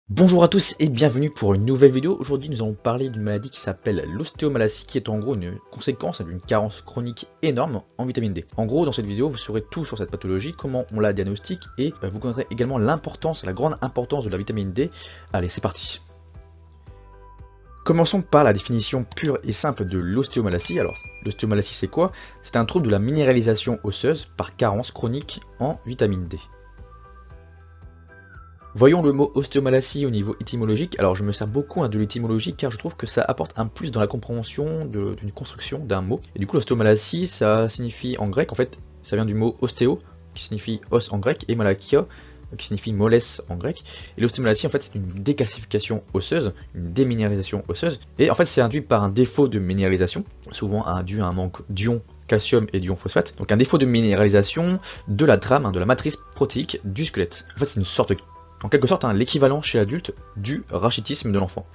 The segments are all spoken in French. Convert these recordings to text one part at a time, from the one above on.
Bonjour à tous et bienvenue pour une nouvelle vidéo. Aujourd'hui nous allons parler d'une maladie qui s'appelle l'ostéomalacie, qui est en gros une conséquence d'une carence chronique énorme en vitamine D. En gros, dans cette vidéo vous saurez tout sur cette pathologie, comment on la diagnostique et vous connaîtrez également l'importance, la grande importance de la vitamine D. Allez, c'est parti. Commençons par la définition pure et simple de l'ostéomalacie. Alors, l'ostéomalacie c'est quoi? C'est un trouble de la minéralisation osseuse par carence chronique en vitamine D. Voyons le mot ostéomalacie au niveau étymologique. Alors je me sers beaucoup de l'étymologie car je trouve que ça apporte un plus dans la compréhension d'une construction d'un mot. Et du coup l'ostéomalacie ça signifie en grec, en fait ça vient du mot ostéo qui signifie os en grec et malakia qui signifie mollesse en grec. Et l'ostéomalacie en fait c'est une décalcification osseuse, une déminéralisation osseuse. Et en fait c'est induit par un défaut de minéralisation, souvent dû à un manque d'ion calcium et d'ion phosphate. Donc un défaut de minéralisation de la trame, de la matrice protéique du squelette. En fait c'est une sorte de en quelque sorte l'équivalent chez l'adulte du rachitisme de l'enfant.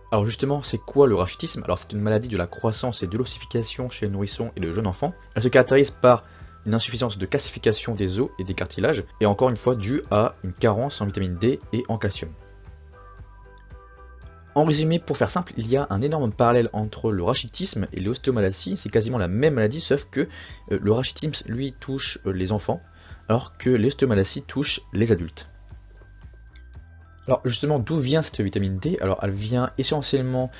Alors justement, c'est quoi le rachitisme? Alors c'est une maladie de la croissance et de l'ossification chez le nourrisson et le jeune enfant. Elle se caractérise par une insuffisance de calcification des os et des cartilages, et encore une fois due à une carence en vitamine D et en calcium. En résumé, pour faire simple, il y a un énorme parallèle entre le rachitisme et l'ostéomalacie, c'est quasiment la même maladie, sauf que le rachitisme, lui, touche les enfants, alors que l'ostéomalacie touche les adultes. Alors justement, d'où vient cette vitamine D? Alors elle vient essentiellement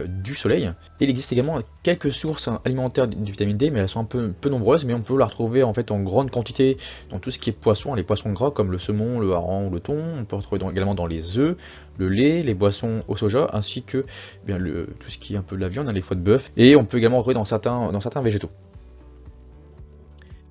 du soleil, et il existe également quelques sources alimentaires de vitamine D, mais elles sont un peu nombreuses, mais on peut la retrouver en fait en grande quantité dans tout ce qui est poisson, les poissons gras comme le saumon, le hareng ou le thon. On peut retrouver également dans les œufs, le lait, les boissons au soja, ainsi que tout ce qui est un peu de la viande, les foies de bœuf, et on peut également retrouver dans certains végétaux.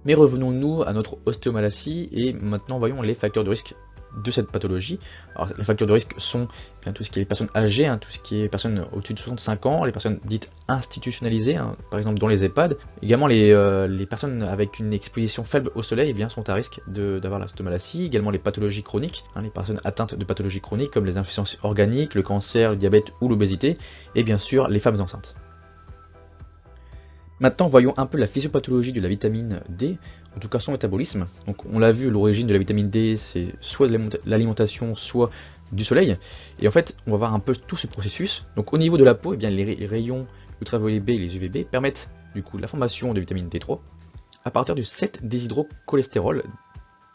Mais revenons-nous à notre ostéomalacie, et maintenant voyons les facteurs de risque de cette pathologie. Alors, les facteurs de risque sont bien tout ce qui est les personnes âgées, tout ce qui est personnes au-dessus de 65 ans, les personnes dites institutionnalisées, par exemple dans les EHPAD. Également les personnes avec une exposition faible au soleil sont à risque d'avoir l'ostéomalacie. Également les pathologies chroniques, les personnes atteintes de pathologies chroniques comme les insuffisances organiques, le cancer, le diabète ou l'obésité, et bien sûr les femmes enceintes. Maintenant, voyons un peu la physiopathologie de la vitamine D, en tout cas son métabolisme. Donc, on l'a vu, l'origine de la vitamine D, c'est soit de l'alimentation, soit du soleil. Et en fait, on va voir un peu tout ce processus. Donc, au niveau de la peau, les rayons ultraviolets B et les UVB permettent du coup la formation de vitamine D3 à partir du 7-déshydrocholestérol,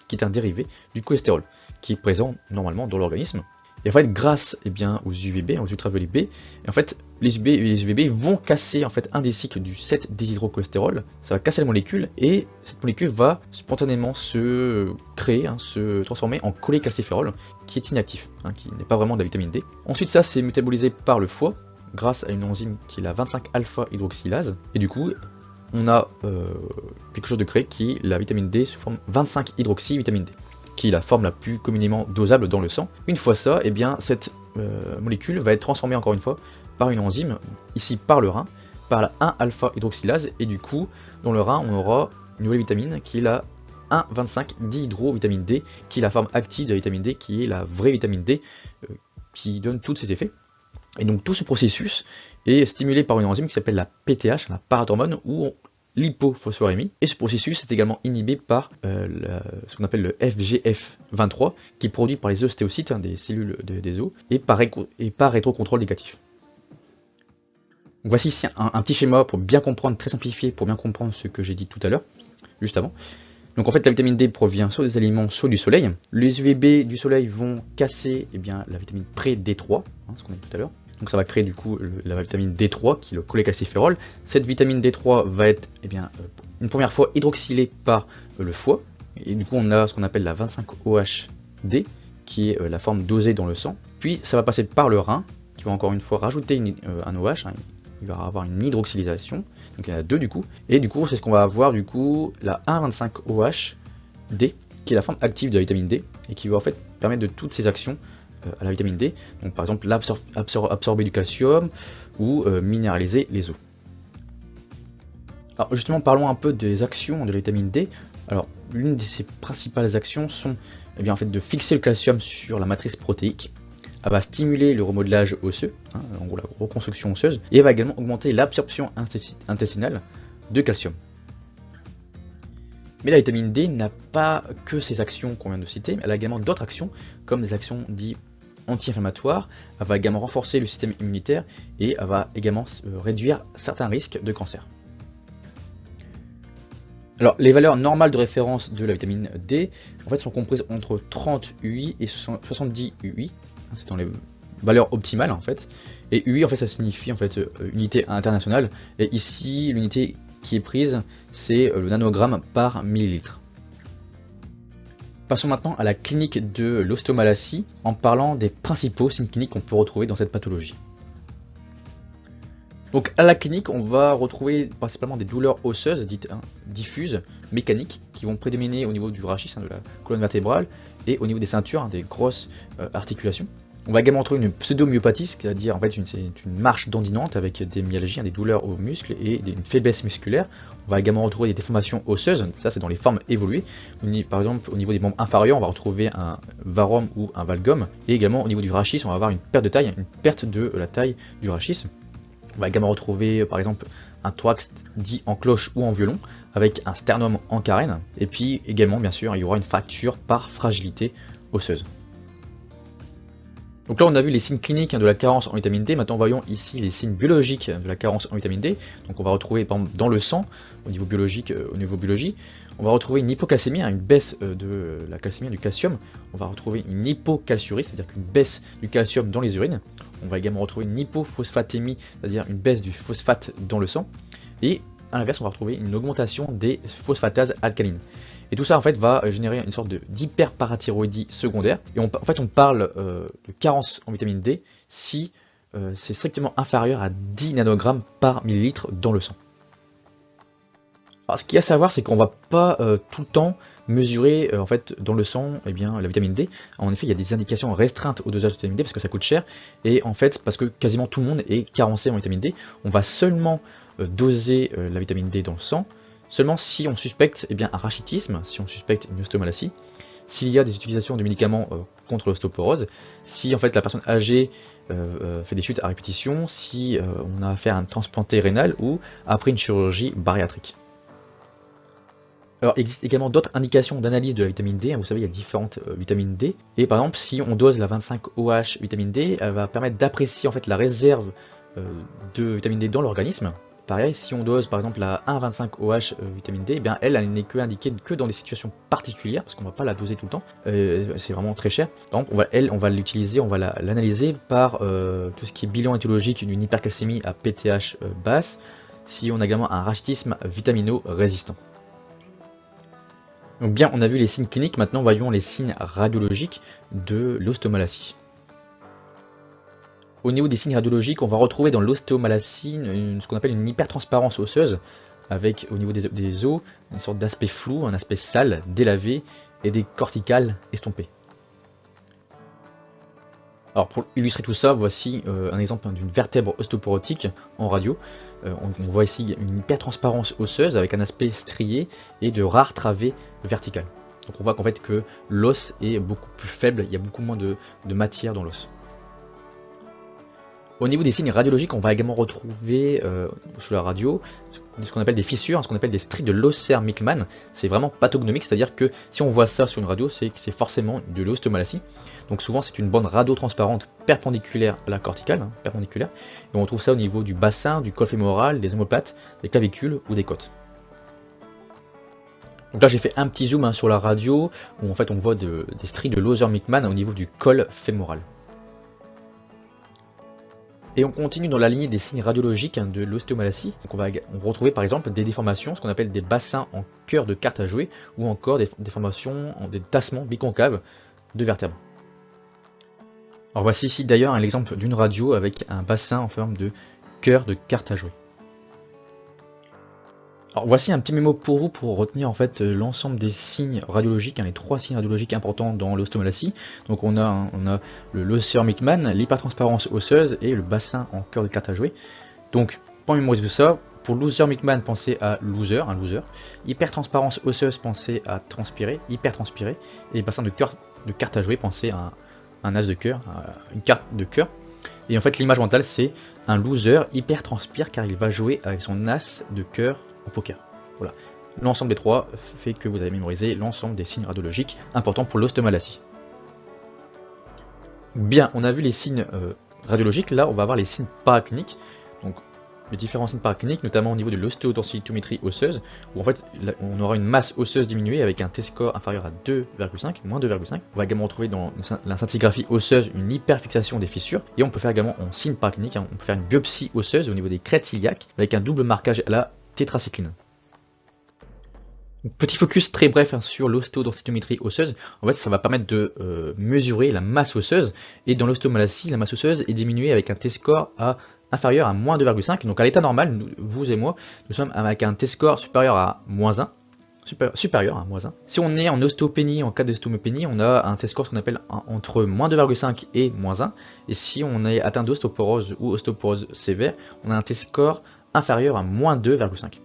qui est un dérivé du cholestérol, qui est présent normalement dans l'organisme. Et en fait, grâce aux UVB, aux ultraviolets B, en fait, les UVB vont casser en fait un des cycles du 7-déshydrocholestérol. Ça va casser la molécule et cette molécule va spontanément se créer, se transformer en cholécalciférol, qui est inactif, qui n'est pas vraiment de la vitamine D. Ensuite, ça c'est métabolisé par le foie grâce à une enzyme qui est la 25-alpha-hydroxylase. Et du coup, on a quelque chose de créé qui est la vitamine D sous forme 25-hydroxy-vitamine D, qui est la forme la plus communément dosable dans le sang. Une fois ça, cette molécule va être transformée encore une fois par une enzyme, ici par le rein, par la 1-alpha-hydroxylase, et du coup, dans le rein, on aura une nouvelle vitamine qui est la 1,25-dihydrovitamine D, qui est la forme active de la vitamine D, qui est la vraie vitamine D, qui donne tous ses effets. Et donc tout ce processus est stimulé par une enzyme qui s'appelle la PTH, la parathormone, ou l'hypophosphorémie, et ce processus est également inhibé par ce qu'on appelle le FGF23, qui est produit par les ostéocytes, des cellules des os, et par rétrocontrôle négatif. Donc voici ici un petit schéma pour bien comprendre, très simplifié, pour bien comprendre ce que j'ai dit tout à l'heure, juste avant. Donc en fait la vitamine D provient soit des aliments, soit du soleil. Les UVB du soleil vont casser la vitamine pré-D3, ce qu'on a dit tout à l'heure. Donc ça va créer du coup la vitamine D3 qui est le cholécalciférol. Cette vitamine D3 va être une première fois hydroxylée par le foie. Et du coup on a ce qu'on appelle la 25-OHD qui est la forme dosée dans le sang. Puis ça va passer par le rein qui va encore une fois rajouter un OH. Il va avoir une hydroxylation. Donc il y en a deux du coup. Et du coup c'est ce qu'on va avoir du coup la 1,25-OHD qui est la forme active de la vitamine D et qui va en fait permettre de toutes ces actions à la vitamine D, donc par exemple absorber du calcium ou minéraliser les os. Alors justement parlons un peu des actions de la vitamine D. Alors l'une de ses principales actions sont en fait de fixer le calcium sur la matrice protéique. Elle va stimuler le remodelage osseux, en gros la reconstruction osseuse, et elle va également augmenter l'absorption intestinale de calcium. Mais la vitamine D n'a pas que ces actions qu'on vient de citer, elle a également d'autres actions, comme des actions dites anti-inflammatoires, elle va également renforcer le système immunitaire et elle va également réduire certains risques de cancer. Alors, les valeurs normales de référence de la vitamine D en fait, sont comprises entre 30 UI et 70 UI. C'est dans les valeurs optimales en fait. Et UI en fait ça signifie en fait unité internationale. Et ici l'unité qui est prise c'est le nanogramme par millilitre. Passons maintenant à la clinique de l'ostéomalacie en parlant des principaux signes cliniques qu'on peut retrouver dans cette pathologie. Donc à la clinique, on va retrouver principalement des douleurs osseuses, dites diffuses, mécaniques, qui vont prédominer au niveau du rachis, de la colonne vertébrale, et au niveau des ceintures, des grosses articulations. On va également retrouver une pseudomyopathie, c'est-à-dire en fait c'est une marche dandinante avec des myalgies, des douleurs aux muscles et une faiblesse musculaire. On va également retrouver des déformations osseuses, ça c'est dans les formes évoluées. Par exemple au niveau des membres inférieurs, on va retrouver un varum ou un valgum, et également au niveau du rachis, on va avoir une perte de taille, une perte de la taille du rachis. On va également retrouver par exemple un thorax dit en cloche ou en violon avec un sternum en carène et puis également bien sûr il y aura une fracture par fragilité osseuse. Donc là on a vu les signes cliniques de la carence en vitamine D, maintenant voyons ici les signes biologiques de la carence en vitamine D. Donc on va retrouver par exemple dans le sang, au niveau biologique, au niveau biologie, on va retrouver une hypocalcémie, une baisse de la calcémie, du calcium. On va retrouver une hypocalciurie, c'est-à-dire qu'une baisse du calcium dans les urines. On va également retrouver une hypophosphatémie, c'est-à-dire une baisse du phosphate dans le sang. Et à l'inverse, on va retrouver une augmentation des phosphatases alcalines. Et tout ça en fait va générer une sorte d'hyperparathyroïdie secondaire. Et en fait on parle de carence en vitamine D si c'est strictement inférieur à 10 nanogrammes par millilitre dans le sang. Alors, ce qu'il y a à savoir, c'est qu'on va pas tout le temps mesurer en fait dans le sang la vitamine D. En effet, il y a des indications restreintes au dosage de vitamine D parce que ça coûte cher et en fait parce que quasiment tout le monde est carencé en vitamine D. On va seulement doser la vitamine D dans le sang seulement si on suspecte un rachitisme, si on suspecte une ostéomalacie, s'il y a des utilisations de médicaments contre l'ostéoporose, si en fait la personne âgée fait des chutes à répétition, si on a affaire à un transplanté rénal ou après une chirurgie bariatrique. Alors il existe également d'autres indications d'analyse de la vitamine D, vous savez il y a différentes vitamines D, et par exemple si on dose la 25 OH vitamine D, elle va permettre d'apprécier en fait la réserve de vitamine D dans l'organisme. Pareil, si on dose par exemple la 1,25 OH vitamine D, elle n'est que indiquée que dans des situations particulières, parce qu'on ne va pas la doser tout le temps, c'est vraiment très cher. Par exemple, on va l'utiliser, on va l'analyser par tout ce qui est bilan étiologique d'une hypercalcémie à PTH basse, si on a également un rachitisme vitamino-résistant. Donc bien, on a vu les signes cliniques, maintenant voyons les signes radiologiques de l'ostéomalacie. Au niveau des signes radiologiques, on va retrouver dans l'ostéomalacie ce qu'on appelle une hypertransparence osseuse, avec au niveau des os une sorte d'aspect flou, un aspect sale, délavé, et des corticales estompées. Alors pour illustrer tout ça, voici un exemple d'une vertèbre ostéoporotique en radio. On voit ici une hypertransparence osseuse avec un aspect strié et de rares travées verticales. Donc on voit qu'en fait que l'os est beaucoup plus faible, il y a beaucoup moins de matière dans l'os. Au niveau des signes radiologiques, on va également retrouver sur la radio ce qu'on appelle des fissures, ce qu'on appelle des stries de Losser-Mickman. C'est vraiment pathognomique, c'est-à-dire que si on voit ça sur une radio, c'est que c'est forcément de l'ostéomalacie. Donc souvent c'est une bande radiotransparente perpendiculaire à la corticale, perpendiculaire. Et on retrouve ça au niveau du bassin, du col fémoral, des omoplates, des clavicules ou des côtes. Donc là j'ai fait un petit zoom sur la radio, où en fait on voit des stries de Losser-Mickman au niveau du col fémoral. Et on continue dans la lignée des signes radiologiques de l'ostéomalacie. Donc on va retrouver par exemple des déformations, ce qu'on appelle des bassins en cœur de carte à jouer, ou encore des déformations, des tassements biconcaves de vertèbres. Alors voici ici d'ailleurs un exemple d'une radio avec un bassin en forme de cœur de carte à jouer. Alors voici un petit mémo pour vous pour retenir en fait l'ensemble des signes radiologiques, les 3 signes radiologiques importants dans l'ostéomalacie. Donc on a le Losser-Mickman, l'hypertransparence osseuse et le bassin en cœur de carte à jouer. Donc pour mémoriser tout ça, pour Losser-Mickman, pensez à loser, un loser. Hypertransparence osseuse, pensez à transpirer, hypertranspirer. Et bassin de cœur de carte à jouer, pensez à un as de cœur, une carte de cœur. Et en fait l'image mentale c'est un loser hypertranspire car il va jouer avec son as de cœur au poker. Voilà. L'ensemble des trois fait que vous avez mémorisé l'ensemble des signes radiologiques importants pour l'ostomalacie. Bien, on a vu les signes radiologiques, là on va voir les signes paracliniques. Donc les différents signes paracliniques, notamment au niveau de l'ostéodensitométrie osseuse, où en fait là, on aura une masse osseuse diminuée avec un T-score inférieur à 2,5, moins 2,5. On va également retrouver dans la scintigraphie osseuse une hyperfixation des fissures, et on peut faire également en signe paraclinique, on peut faire une biopsie osseuse au niveau des crêtes iliaques avec un double marquage à la tétracycline. Petit focus très bref sur l'ostéodensitométrie osseuse. En fait, ça va permettre de mesurer la masse osseuse. Et dans l'ostomalacie, la masse osseuse est diminuée avec un T-score inférieur à moins 2,5. Donc à l'état normal, vous et moi, nous sommes avec un T-score supérieur à moins 1. Supérieur à moins 1. Si on est en ostéopénie, en cas d'ostéopénie, on a un T-score qu'on appelle entre moins 2,5 et moins 1. Et si on est atteint d'ostéoporose ou ostéoporose sévère, on a un T-score inférieur à moins 2,5.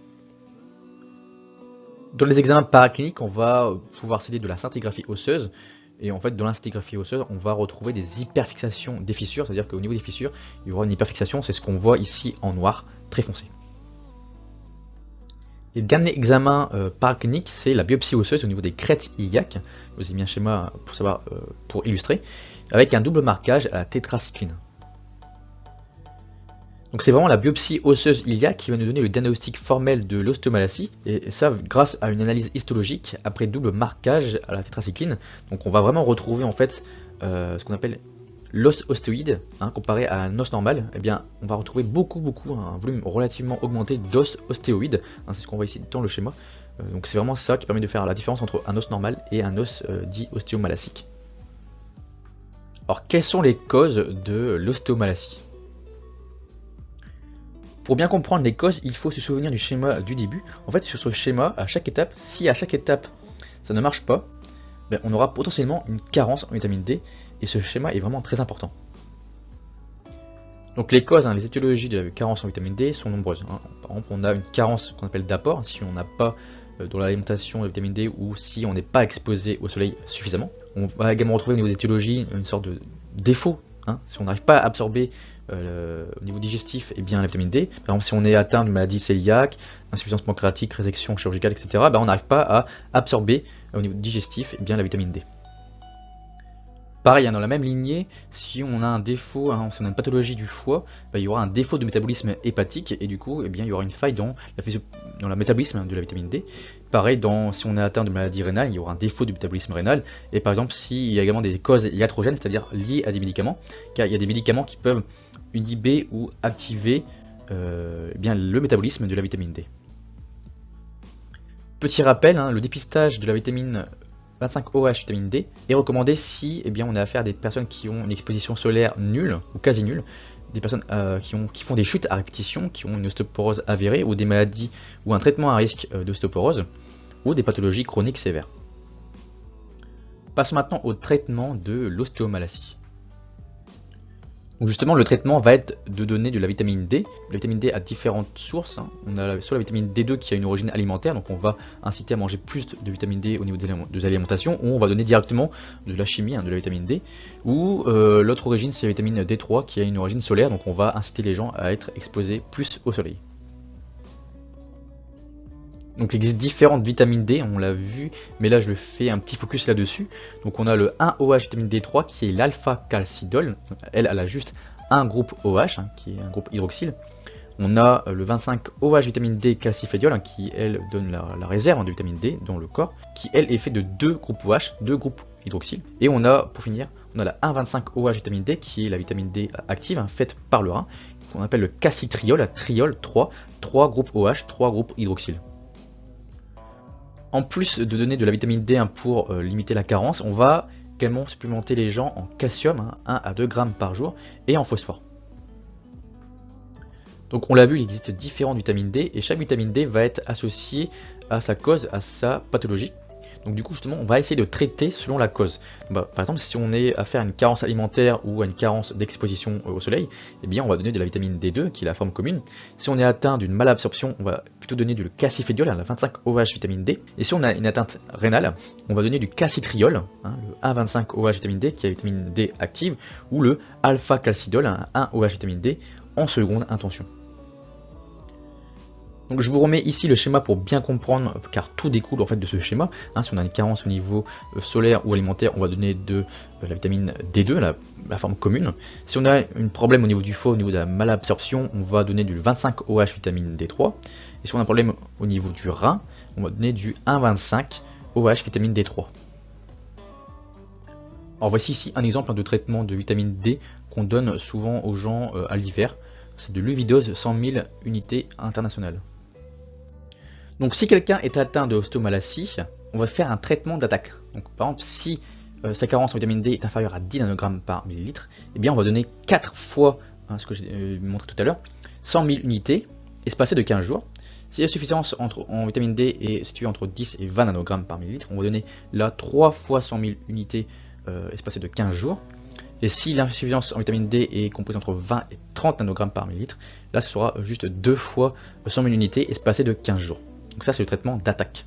Dans les examens paracliniques, on va pouvoir céder de la scintigraphie osseuse. Et en fait, dans la scintigraphie osseuse, on va retrouver des hyperfixations des fissures. C'est-à-dire qu'au niveau des fissures, il y aura une hyperfixation. C'est ce qu'on voit ici en noir, très foncé. Et le dernier examen paraclinique, c'est la biopsie osseuse au niveau des crêtes iliaques. Je vous ai mis un schéma pour savoir, pour illustrer, avec un double marquage à la tétracycline. Donc c'est vraiment la biopsie osseuse iliaque qui va nous donner le diagnostic formel de l'ostomalacie, et ça grâce à une analyse histologique après double marquage à la tétracycline. Donc on va vraiment retrouver en fait ce qu'on appelle l'os ostéoïde, comparé à un os normal. Eh bien on va retrouver beaucoup un volume relativement augmenté d'os ostéoïde, c'est ce qu'on voit ici dans le schéma. Donc c'est vraiment ça qui permet de faire la différence entre un os normal et un os dit ostéomalacique. Alors quelles sont les causes de l'ostéomalacie? Pour bien comprendre les causes, il faut se souvenir du schéma du début. En fait, sur ce schéma, à chaque étape, si à chaque étape ça ne marche pas, on aura potentiellement une carence en vitamine D, et ce schéma est vraiment très important. Donc les causes, les étiologies de la carence en vitamine D sont nombreuses. Par exemple, on a une carence qu'on appelle d'apport, si on n'a pas dans l'alimentation de vitamine D ou si on n'est pas exposé au soleil suffisamment. On va également retrouver au niveau des étiologies une sorte de défaut. Si on n'arrive pas à absorber au niveau digestif la vitamine D, par exemple si on est atteint d'une maladie cœliaque, insuffisance pancréatique, résection chirurgicale, etc., on n'arrive pas à absorber au niveau digestif la vitamine D. Pareil, dans la même lignée, si on a un défaut, si on a une pathologie du foie, il y aura un défaut de métabolisme hépatique et du coup il y aura une faille dans le métabolisme de la vitamine D. Pareil, si on est atteint de maladie rénale, il y aura un défaut de métabolisme rénal. Et par exemple, s'il y a également des causes iatrogènes, c'est-à-dire liées à des médicaments, car il y a des médicaments qui peuvent inhiber ou activer le métabolisme de la vitamine D. Petit rappel, le dépistage de la vitamine 25OH vitamine D est recommandé si on a affaire à des personnes qui ont une exposition solaire nulle ou quasi nulle, des personnes qui font des chutes à répétition, qui ont une ostéoporose avérée ou des maladies ou un traitement à risque d'ostéoporose ou des pathologies chroniques sévères. Passons maintenant au traitement de l'ostéomalacie. Donc justement, le traitement va être de donner de la vitamine D. La vitamine D a différentes sources. On a soit la vitamine D2 qui a une origine alimentaire, donc on va inciter à manger plus de vitamine D au niveau de l'alimentation, ou on va donner directement de la chimie, de la vitamine D. Ou l'autre origine, c'est la vitamine D3 qui a une origine solaire, donc on va inciter les gens à être exposés plus au soleil. Donc il existe différentes vitamines D, on l'a vu, mais là je fais un petit focus là-dessus. Donc on a le 1OH vitamine D3 qui est l'alpha-calcidol, elle a juste un groupe OH, qui est un groupe hydroxyle. On a le 25OH vitamine D calcifédiol, qui elle donne la réserve de vitamine D dans le corps, qui elle est fait de deux groupes OH, deux groupes hydroxyle. Et on a, pour finir, on a la 1,25OH vitamine D qui est la vitamine D active, faite par le rein, qu'on appelle le calcitriol, la triol 3, 3 groupes OH, 3 groupes hydroxyle. En plus de donner de la vitamine D pour limiter la carence, on va également supplémenter les gens en calcium, 1 à 2 grammes par jour, et en phosphore. Donc on l'a vu, il existe différentes vitamines D, et chaque vitamine D va être associée à sa cause, à sa pathologie. Donc du coup justement on va essayer de traiter selon la cause. Par exemple si on est affaire à une carence alimentaire ou à une carence d'exposition au soleil, on va donner de la vitamine D2 qui est la forme commune. Si on est atteint d'une malabsorption, on va plutôt donner du calcifédiol, la 25OH vitamine D. Et si on a une atteinte rénale, on va donner du calcitriol, le 1,25OH vitamine D qui est la vitamine D active, ou le alpha-calcidol, 1OH vitamine D en seconde intention. Donc je vous remets ici le schéma pour bien comprendre, car tout découle en fait de ce schéma. Si on a une carence au niveau solaire ou alimentaire, on va donner de la vitamine D2, la forme commune. Si on a un problème au niveau du foie, au niveau de la malabsorption, on va donner du 25 OH vitamine D3. Et si on a un problème au niveau du rein, on va donner du 1,25 OH vitamine D3. Alors voici ici un exemple de traitement de vitamine D qu'on donne souvent aux gens à l'hiver. C'est de l'Uvidose 100 000 unités internationales. Donc si quelqu'un est atteint de ostomalacie, on va faire un traitement d'attaque. Donc par exemple, si sa carence en vitamine D est inférieure à 10 nanogrammes par millilitre, eh bien on va donner 4 fois, ce que j'ai montré tout à l'heure, 100 000 unités, espacées de 15 jours. Si la suffisance en vitamine D est située entre 10 et 20 nanogrammes par millilitre, on va donner là 3 fois 100 000 unités espacées de 15 jours. Et si l'insuffisance en vitamine D est comprise entre 20 et 30 nanogrammes par millilitre, là ce sera juste 2 fois 100 000 unités espacées de 15 jours. Donc ça c'est le traitement d'attaque.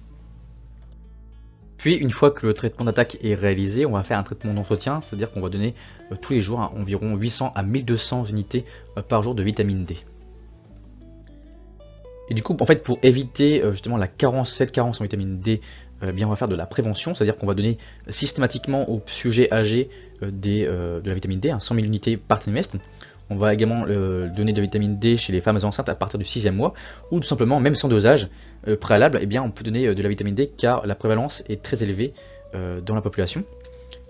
Puis une fois que le traitement d'attaque est réalisé, on va faire un traitement d'entretien, c'est-à-dire qu'on va donner tous les jours environ 800 à 1200 unités par jour de vitamine D. Et du coup, en fait, pour éviter justement cette carence en vitamine D, bien on va faire de la prévention, c'est-à-dire qu'on va donner systématiquement aux sujets âgés de la vitamine D, 100 000 unités par trimestre. On va également donner de la vitamine D chez les femmes enceintes à partir du 6e mois, ou tout simplement, même sans dosage préalable, eh bien, on peut donner de la vitamine D car la prévalence est très élevée dans la population.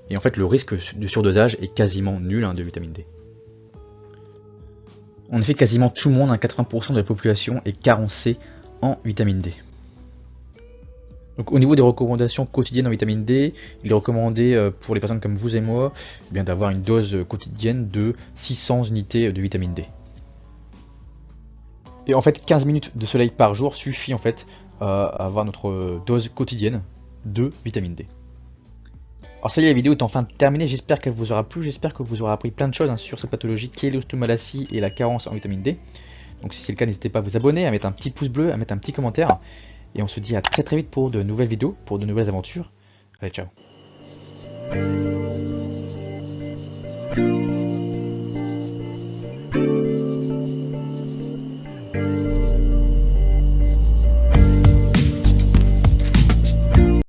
Et en fait, le risque de surdosage est quasiment nul de vitamine D. En effet, quasiment tout le monde, 80% de la population est carencée en vitamine D. Donc, au niveau des recommandations quotidiennes en vitamine D, il est recommandé pour les personnes comme vous et moi d'avoir une dose quotidienne de 600 unités de vitamine D. Et en fait, 15 minutes de soleil par jour suffit en fait à avoir notre dose quotidienne de vitamine D. Alors ça y est, la vidéo est enfin terminée, j'espère qu'elle vous aura plu, j'espère que vous aurez appris plein de choses sur cette pathologie qui est l'ostomalacie et la carence en vitamine D. Donc si c'est le cas, n'hésitez pas à vous abonner, à mettre un petit pouce bleu, à mettre un petit commentaire. Et on se dit à très très vite pour de nouvelles vidéos, pour de nouvelles aventures. Allez, ciao.